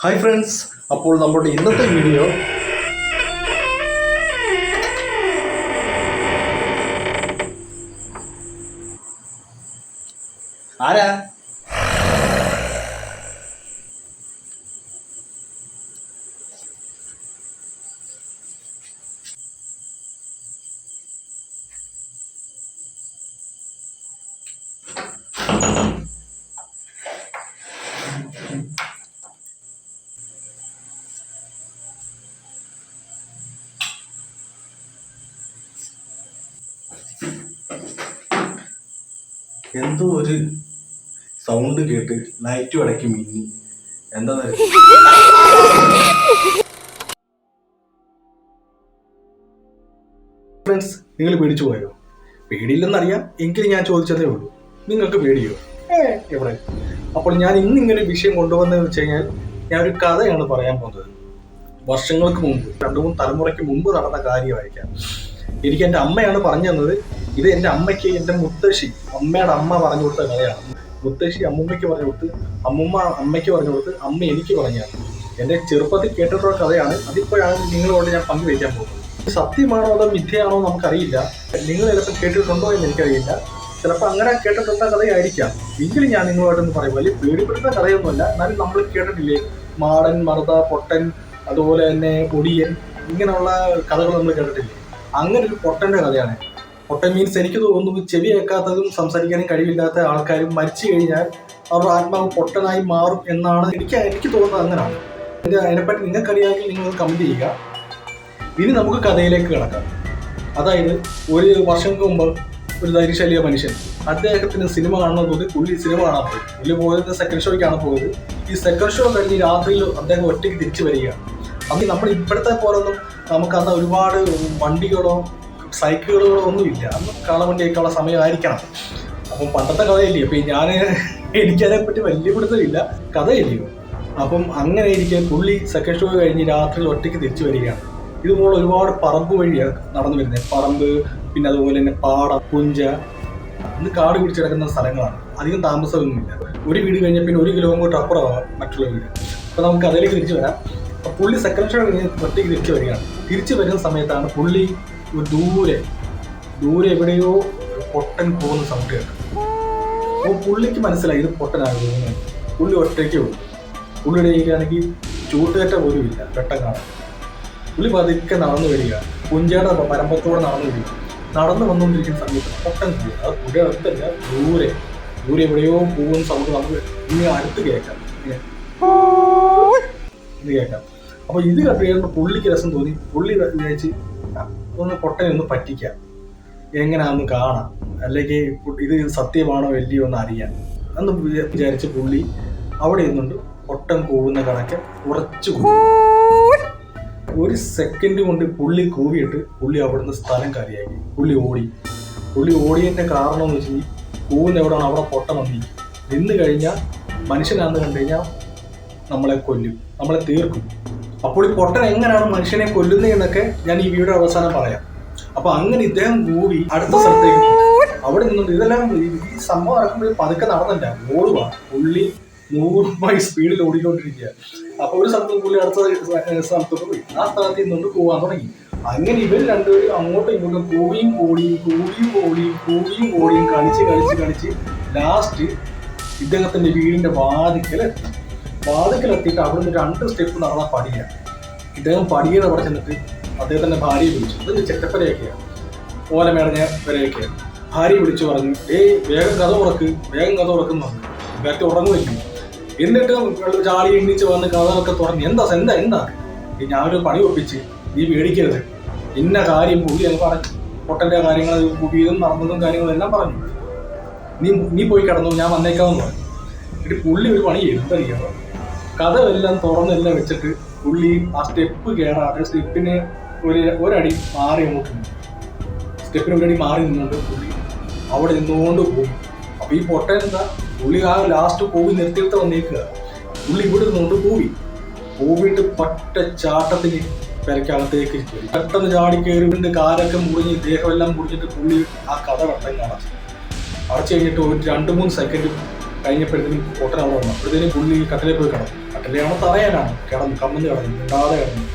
Hi friends, അപ്പോൾ നമ്മുടെ ഇന്നത്തെ വീഡിയോ ആരാ എന്തോ ഒരു സൗണ്ട് കേട്ട് ലൈറ്റ് അടക്കി മിന്നി. എന്താ ഫ്രണ്ട്സ്, നിങ്ങൾ പേടിച്ചു പോയോ? പേടിയില്ലെന്നറിയാം, എങ്കിലും ഞാൻ ചോദിച്ചതേ ഉള്ളൂ. നിങ്ങൾക്ക് പേടിയോ? എവിടെ? അപ്പോൾ ഞാൻ ഇന്നിങ്ങനെ വിഷയം കൊണ്ടുവന്നതെന്ന് വെച്ച് കഴിഞ്ഞാൽ, ഞാനൊരു കഥയാണ് പറയാൻ പോകുന്നത്. വർഷങ്ങൾക്ക് മുമ്പ്, 2-3 തലമുറയ്ക്ക് മുമ്പ് നടന്ന കാര്യമായിരിക്കാം. എനിക്ക് എൻ്റെ അമ്മയാണ് പറഞ്ഞു തന്നത്. ഇത് എൻ്റെ അമ്മയ്ക്ക് എൻ്റെ മുത്തശ്ശി, അമ്മയുടെ അമ്മ പറഞ്ഞു കൊടുത്ത കഥയാണ്. മുത്തശ്ശി അമ്മുമ്മയ്ക്ക് പറഞ്ഞു കൊടുത്ത്, അമ്മുമ്മ അമ്മയ്ക്ക് പറഞ്ഞു കൊടുത്ത്, അമ്മ എനിക്ക് പറഞ്ഞതാണ്. എൻ്റെ ചെറുപ്പത്തിൽ കേട്ടിട്ടുള്ള കഥയാണ്. അതിപ്പോഴാണ് നിങ്ങളോട് ഞാൻ പങ്കുവയ്ക്കാൻ പോകുന്നത്. സത്യമാണോ അതോ മിഥ്യയാണോ നമുക്കറിയില്ല. നിങ്ങൾ ചിലപ്പോൾ കേട്ടിട്ടുണ്ടോ എന്ന് എനിക്കറിയില്ല. ചിലപ്പോൾ അങ്ങനെ കേട്ടിട്ടുള്ള കഥയായിരിക്കാം. എങ്കിലും ഞാൻ നിങ്ങളോടൊന്ന് പറയും. വലിയ പേടിപ്പെടുന്ന കഥയൊന്നുമല്ല, എന്നാലും നമ്മൾ കേട്ടിട്ടില്ലേ, മാടൻ, മറുത, പൊട്ടൻ, അതുപോലെ തന്നെ ഒടിയൻ, ഇങ്ങനെയുള്ള കഥകൾ നമ്മൾ കേട്ടിട്ടില്ലേ? അങ്ങനെ ഒരു പൊട്ടൻ്റെ കഥയാണ്. പൊട്ടൻ മീൻസ് എനിക്ക് തോന്നുന്നു ചെവി കേൾക്കാത്തതും സംസാരിക്കാനും കഴിവില്ലാത്ത ആൾക്കാരും മരിച്ചു കഴിഞ്ഞാൽ അവരുടെ ആത്മാവ് പൊട്ടനായി മാറും എന്നാണ് എനിക്ക് തോന്നുന്നത്. അങ്ങനെയാണ്. അതിനെപ്പറ്റി നിങ്ങൾക്കറിയാമെങ്കിൽ നിങ്ങൾ കമൻറ്റ് ചെയ്യുക. ഇനി നമുക്ക് കഥയിലേക്ക് കിടക്കാം. അതായത്, ഒരു വർഷങ്ങൾക്ക് മുമ്പ് ഒരു ധൈര്യശാലിയ മനുഷ്യൻ, അദ്ദേഹത്തിന് സിനിമ കാണുന്നത് തോന്നി പുള്ളി സിനിമ കാണാൻ പോയി. പുള്ളി പോയത് സെക്കൻഡ് ഷോയ്ക്കാണ് പോയത്. ഈ സെക്കൻഡ് ഷോ കഴിഞ്ഞ് രാത്രിയിൽ അദ്ദേഹം ഒറ്റയ്ക്ക് തിരിച്ചു വരികയാണ്. അന്ന് നമ്മൾ ഇപ്പോഴത്തെ പോലൊന്നും നമുക്ക് അന്ന് ഒരുപാട് വണ്ടികളോ സൈക്കിളുകളോ ഒന്നുമില്ല. അന്ന് കാളവണ്ടിയൊക്കെയുള്ള സമയമായിരിക്കണം. അപ്പം പണ്ടത്തെ കഥയില്ലയോ? അപ്പം എനിക്കതിനെപ്പറ്റി വലിയ പിടുത്തമില്ല, കഥയില്ലയോ? അപ്പം അങ്ങനെ ഇരിക്കെ പുള്ളി സെക്കൻഡ് ഷോ കഴിഞ്ഞ് രാത്രി ഒറ്റയ്ക്ക് തിരിച്ചു വരികയാണ്. ഇതുപോലെ ഒരുപാട് പറമ്പ് വഴിയാണ് നടന്നു വരുന്നത്. പറമ്പ്, പിന്നെ അതുപോലെ തന്നെ പാടം, പുഞ്ച, ഇന്ന് കാട് പിടിച്ച് കിടക്കുന്ന സ്ഥലങ്ങളാണ്. അധികം താമസമൊന്നുമില്ല. ഒരു വീട് കഴിഞ്ഞാൽ പിന്നെ 1 കിലോമീറ്റർ അപ്പുറമാണ് മറ്റുള്ള വീട്. അപ്പോൾ നമുക്ക് അതിലേക്ക് തിരിച്ചു വരാം. അപ്പോൾ പുള്ളി സെക്കൻഡ് ഷോ കഴിഞ്ഞ് ഒറ്റയ്ക്ക് തിരിച്ചു വരികയാണ്. തിരിച്ചു വരുന്ന സമയത്താണ് പുള്ളി ദൂരെ എവിടെയോ പൊട്ടൻ പോകുന്ന സൗണ്ട് കേട്ടത്. അപ്പോൾ പുള്ളിക്ക് മനസ്സിലായി ഇത് പൊട്ടനാകുന്നു. പുള്ളി ഒറ്റയ്ക്കേ ഉള്ളൂ. പുള്ളിയുടെ കയ്യിലാണെങ്കിൽ ചൂട്ടുകറ്റ പോലും ഇല്ല. വെട്ടം കാണാൻ പുള്ളി പതുക്കെ നടന്നു വരിക. പുഞ്ചയുടെ പരമ്പത്തോടെ നടന്നു വരിക. നടന്നു വന്നുകൊണ്ടിരിക്കുന്ന സമയത്ത് പൊട്ടൻ പോകും. അത് പുള്ളിയുടെ അടുത്തല്ല, ദൂരെ എവിടെയോ പോകുന്ന സൗണ്ട് നമുക്ക് ഇനി അടുത്ത് കേൾക്കാം. ഇത് കേൾക്കാം. അപ്പോൾ ഇത് കേട്ട് പുള്ളിക്ക് രസം തോന്നി. പുള്ളി വിചാരിച്ച് ഒന്ന് പൊട്ടനെ ഒന്ന് പറ്റിക്കാം, എങ്ങനെയാണെന്ന് കാണാം, അല്ലെങ്കിൽ ഇത് സത്യമാണോ അല്ലയോ എന്ന് അറിയാം എന്ന് വിചാരിച്ച് പുള്ളി അവിടെ ഇരുന്നുകൊണ്ട് പൊട്ടൻ പോകുന്ന കണക്ക് ഉറച്ചു കൂടി. 1 സെക്കൻഡ് കൊണ്ട് പുള്ളി കൂവിയിട്ട് പുള്ളി അവിടുന്ന് സ്ഥലം കാര്യമാക്കി. പുള്ളി ഓടിയതിൻ്റെ കാരണം എന്ന് വെച്ചാൽ, കൂവിന് എവിടെയാണ് അവിടെ പൊട്ടൻ നിന്ന് കഴിഞ്ഞാൽ മനുഷ്യനാണെന്ന് കണ്ടു കഴിഞ്ഞാൽ നമ്മളെ കൊല്ലും, നമ്മളെ തീർക്കും. അപ്പോൾ ഈ പൊട്ടൻ എങ്ങനെയാണ് മനുഷ്യനെ കൊല്ലുന്നതെന്നൊക്കെ ഞാൻ ഈ വീഡിയോ അവസാനം പറയാം. അപ്പൊ അങ്ങനെ ഇദ്ദേഹം കൂവി അടുത്ത സ്ഥലത്തേക്ക് അവിടെ നിന്നുകൊണ്ട് ഇതെല്ലാം ഈ സംഭവം നടക്കുമ്പോൾ പതുക്കെ നടന്നില്ല, ഓടുക. പുള്ളി 100 മൈൽ സ്പീഡിൽ ഓടിക്കൊണ്ടിരിക്കുക. അപ്പൊ ഒരു സ്ഥലത്ത് പുള്ളി അടുത്ത സ്ഥലത്തോട്ട് പോയി. ആ സ്ഥലത്ത് നിന്നുകൊണ്ട് കൂവാൻ തുടങ്ങി. അങ്ങനെ ഇവർ രണ്ടുപേരും അങ്ങോട്ടും ഇങ്ങോട്ടും കൂവിയും ഓടിയും കളിച്ച് ലാസ്റ്റ് ഇദ്ദേഹത്തിന്റെ വീടിന്റെ വാതിക്കലെത്തിയിട്ട് അവിടുന്ന് 2 സ്റ്റെപ്പ് നടന്ന പടിയാണ്. ഇദ്ദേഹം പടിയുടെ അവിടെ ചെന്നിട്ട് അദ്ദേഹത്തിന്റെ ഭാര്യയെ വിളിച്ചു. അത് ചെറ്റപ്പരയൊക്കെയാണ്, ഓലമേടഞ്ഞ വരെയൊക്കെയാണ്. ഭാര്യയെ വിളിച്ചു പറഞ്ഞു, വേഗം കഥ ഉറക്കുന്നു പറഞ്ഞു. ഇവർക്ക് ഉറങ്ങുമായിരിക്കും. എന്നിട്ട് ചാടി എണ്ണിച്ച് വന്ന് കഥകളൊക്കെ തുറന്നു. എന്താ ഞാനൊരു പണി ഒപ്പിച്ച്, നീ പേടിക്കരുത്, ഇന്ന കാര്യം പുള്ളി അത് പറഞ്ഞു. പൊട്ടന്റെ കാര്യങ്ങൾ പുതിയതും നടന്നതും കാര്യങ്ങളും എല്ലാം പറഞ്ഞു. നീ പോയി കിടന്നു, ഞാൻ വന്നേക്കാമെന്ന് പറഞ്ഞു. എന്നിട്ട് പുള്ളി ഒരു പണി എന്തറിയാമോ? കഥവെല്ലാം തുറന്നെല്ലാം വെച്ചിട്ട് പുള്ളി ആ സ്റ്റെപ്പ് കയറാതെ സ്റ്റെപ്പിന് ഒരടി മാറി അങ്ങോട്ട് സ്റ്റെപ്പിന് ഒരടി മാറി നിന്നുകൊണ്ട് പുള്ളി അവിടെ നിന്നുകൊണ്ട് പോയി. അപ്പൊ ഈ പൊട്ടൻ എന്താ, പുള്ളി ആ ലാസ്റ്റ് പോയി നിർത്തിയിട്ട് വന്നേക്കുക. പുള്ളി ഇവിടെ നിന്നുകൊണ്ട് പോയിട്ട് പട്ട ചാട്ടത്തിന് പെരക്കകത്തേക്ക് പെട്ടെന്ന് ചാടി കയറി വീണ്ട് കാലൊക്കെ മുറിഞ്ഞ് ദേഹമെല്ലാം മുറിഞ്ഞിട്ട് പുള്ളി ആ കഥ പെട്ടെന്ന് അടച്ചു കഴിഞ്ഞിട്ട് ഒരു 2-3 സെക്കൻഡ് കഴിഞ്ഞപ്പോഴത്തേക്കും പൊട്ടൻ അവിടെ വന്നു. അപ്പോഴത്തേനും പുള്ളി കട്ടിലേക്ക് പോയി കിടന്നു. കട്ടിലാണോ തറയാനാണ് കമ്മന്ന് കിടന്നു മിണ്ടാതെ കിടന്നു.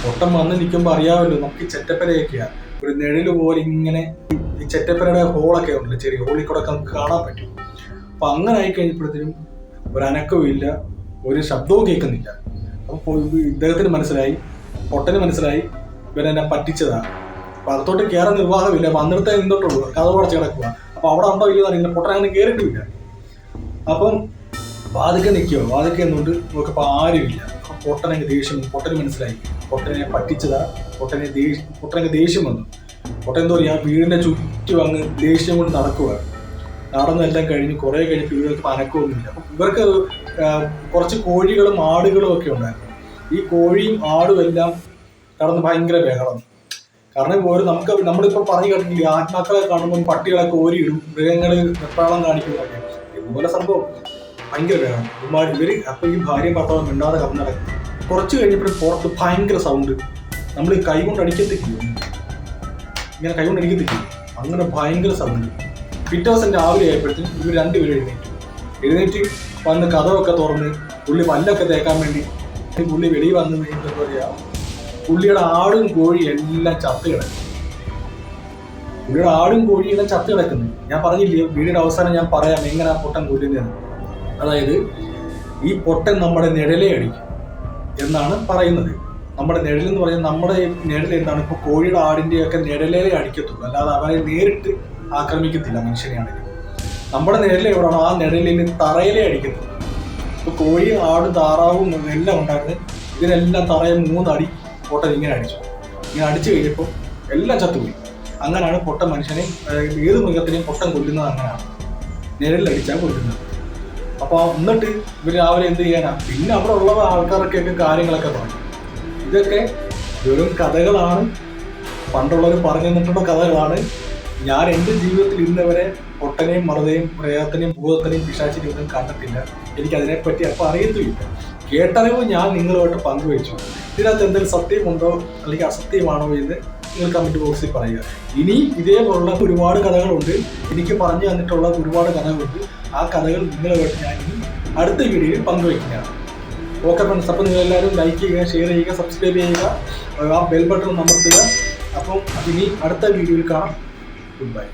പൊട്ടൻ വന്ന് നിൽക്കുമ്പോൾ അറിയാമല്ലോ നമുക്ക് ഈ ചെറ്റപ്പരയൊക്കെയാ ഒരു നിഴല് പോലെ ഇങ്ങനെ ഈ ചെറ്റപ്പരയുടെ ഹോളൊക്കെ ഉണ്ടല്ലോ, ചെറിയ ഹോളിൽ കൂടെ ഒക്കെ നമുക്ക് കാണാൻ പറ്റും. അപ്പൊ അങ്ങനെ ആയി കഴിഞ്ഞപ്പോഴത്തേനും ഒരു അനക്കവും ഇല്ല, ഒരു ശബ്ദവും കേൾക്കുന്നില്ല. അപ്പൊ ഇദ്ദേഹത്തിന് മനസ്സിലായി, പൊട്ടന് മനസ്സിലായി ഇവരെന്നെ പറ്റിച്ചതാണ്. അപ്പൊ അകത്തോട്ട് കയറാൻ നിർവാഹമില്ല. അപ്പൊ അന്നിടത്തെ നിന്നിട്ടുള്ളൂ, കഥ പടച്ച് കിടക്കുക. അപ്പൊ അവിടെ ഉണ്ടോ ഇല്ലെന്ന് അറിയില്ല, പൊട്ടൻ അങ്ങനെ കയറിയിട്ടില്ല. അപ്പം വാതിക്കെ നിൽക്കുമോ, വാതിക്കെ നിന്നുകൊണ്ട് നോക്കപ്പോൾ ആരുമില്ല. അപ്പൊ പൊട്ടനങ്ങ് ദേഷ്യം, പൊട്ടന് മനസ്സിലായി പൊട്ടനെ പറ്റിച്ചതാ. പൊട്ടനങ്ങ് ദേഷ്യം വന്നു. പൊട്ടൻ എന്തോ പറയാ, വീടിന്റെ ചുറ്റും അങ്ങ് ദേഷ്യം കൊണ്ട് നടക്കുക. നടന്നെല്ലാം കഴിഞ്ഞ് കുറെ കഴിഞ്ഞപ്പോൾ ഇവർക്ക് അനക്കമൊന്നുമില്ല. അപ്പൊ ഇവർക്ക് കുറച്ച് കോഴികളും ആടുകളും ഒക്കെ ഉണ്ടായിരുന്നു. ഈ കോഴിയും ആടും എല്ലാം കടന്ന് ഭയങ്കര ബഹളം. കാരണം നമ്മളിപ്പോൾ പറഞ്ഞു കേട്ടിട്ടില്ല, ആത്മാക്കളെ കാണുമ്പോൾ പട്ടികളൊക്കെ ഓരിയിടും, മൃഗങ്ങൾ വെപ്രാളം കാണിക്കുന്നതൊക്കെ. ഇതുപോലെ സംഭവം ഭയങ്കര ബഹളം. ഇവര് അപ്പൊ ഈ ഭാര്യയും ഭർത്താവും മിണ്ടാതെ കടന്നു നടക്കും. കുറച്ച് കഴിഞ്ഞപ്പോഴും പുറത്ത് ഭയങ്കര സൗണ്ട്. നമ്മൾ ഈ കൈ കൊണ്ട് അടിക്കത്തേക്ക് ഇങ്ങനെ കൈ കൊണ്ട് അടിക്കത്തേക്ക് അങ്ങനെ ഭയങ്കര സൗണ്ട്. പിറ്റേ ദിവസം രാവിലെ ആയപ്പോഴത്തേക്കും ഇവർ രണ്ടുപേരും എഴുന്നേറ്റ് വന്ന് കഥവൊക്കെ തുറന്ന് പുള്ളി പല്ലൊക്കെ തേക്കാൻ വേണ്ടി പുള്ളി വെളിയിൽ വന്ന് എന്താ പറയാ, പുള്ളിയുടെ ആടും കോഴിയും എല്ലാം ചത്ത് കിടക്കും. പുള്ളിയുടെ ആടും കോഴിയും എല്ലാം ചത്ത് കിടക്കുന്നു. ഞാൻ പറഞ്ഞില്ലേ, വീടിന്റെ അവസാനം ഞാൻ പറയാം എങ്ങനെ പൊട്ടൻ കൊല്ലുന്നതെന്ന്. അതായത് ഈ പൊട്ടൻ നമ്മുടെ നിഴലെ അടിക്കും എന്നാണ് പറയുന്നത്. നമ്മുടെ നിഴലെന്ന് പറയുന്നത്, നമ്മുടെ നിഴൽ എന്താണ്, ഇപ്പൊ കോഴിയുടെ ആടിന്റെ ഒക്കെ നിഴലേ അടിക്കത്തുള്ളൂ, അല്ലാതെ അവരെ നേരിട്ട് ആക്രമിക്കത്തില്ല. മനുഷ്യനെയാണെങ്കിൽ നമ്മുടെ നിഴലെ എവിടെയാണോ ആ നിഴലിൽ തറയിലേ അടിക്കത്തുള്ളൂ. ഇപ്പൊ കോഴിയും ആടും താറാവും എല്ലാം ഉണ്ടായിരുന്നു. ഇതിനെല്ലാം തറയിൽ 3 അടി പൊട്ടൻ ഇങ്ങനെ അടിച്ചു. ഇങ്ങനെ അടിച്ചു കഴിഞ്ഞപ്പോൾ എല്ലാം ചത്തുപോയി. അങ്ങനെയാണ് പൊട്ടൻ മനുഷ്യനെ, ഏത് മൃഗത്തിനെയും പൊട്ടൻ കൊല്ലുന്നത് അങ്ങനെയാണ്, നിഴലിലടിച്ചാൽ കൊല്ലുന്നത്. അപ്പൊ എന്നിട്ട് ഇവർ രാവിലെ എന്ത് ചെയ്യാനാ, പിന്നെ അവിടെ ഉള്ള ആൾക്കാരൊക്കെ കാര്യങ്ങളൊക്കെ പറഞ്ഞു. ഇതൊക്കെ വെറും കഥകളാണ്, പണ്ടുള്ളവർ പറഞ്ഞു തന്നിട്ടുള്ള കഥകളാണ്. ഞാൻ എൻ്റെ ജീവിതത്തിൽ ഇന്നവരെ പൊട്ടനെയും മറുതയും പ്രേതത്തിനെയും ഭൂതത്തിനെയും പിശാചിനെയും ഒന്നും കണ്ടിട്ടില്ല. എനിക്കതിനെപ്പറ്റി അപ്പം അറിയത്തുമില്ല. കേട്ടറിവ് ഞാൻ നിങ്ങളുമായിട്ട് പങ്കുവെച്ചു. ഇതിനകത്ത് എന്തെങ്കിലും സത്യമുണ്ടോ അല്ലെങ്കിൽ അസത്യമാണോ എന്ന് നിങ്ങൾ കമൻറ്റ് ബോക്സിൽ പറയുക. ഇനി ഇതേപോലുള്ള ഒരുപാട് കഥകളുണ്ട്, എനിക്ക് പറഞ്ഞു തന്നിട്ടുള്ള ഒരുപാട് കഥകളുണ്ട്. ആ കഥകൾ നിങ്ങളുമായിട്ട് ഞാൻ ഇനി അടുത്ത വീഡിയോയിൽ പങ്കുവയ്ക്കുന്നതാണ്. ഓക്കെ ഫ്രണ്ട്സ്, അപ്പോൾ നിങ്ങളെല്ലാവരും ലൈക്ക് ചെയ്യുക, ഷെയർ ചെയ്യുക, സബ്സ്ക്രൈബ് ചെയ്യുക, ആ ബെൽ ബട്ടൺ അമർത്തുക. അപ്പം ഇനി അടുത്ത വീഡിയോയിൽ കാണാം. Good bye.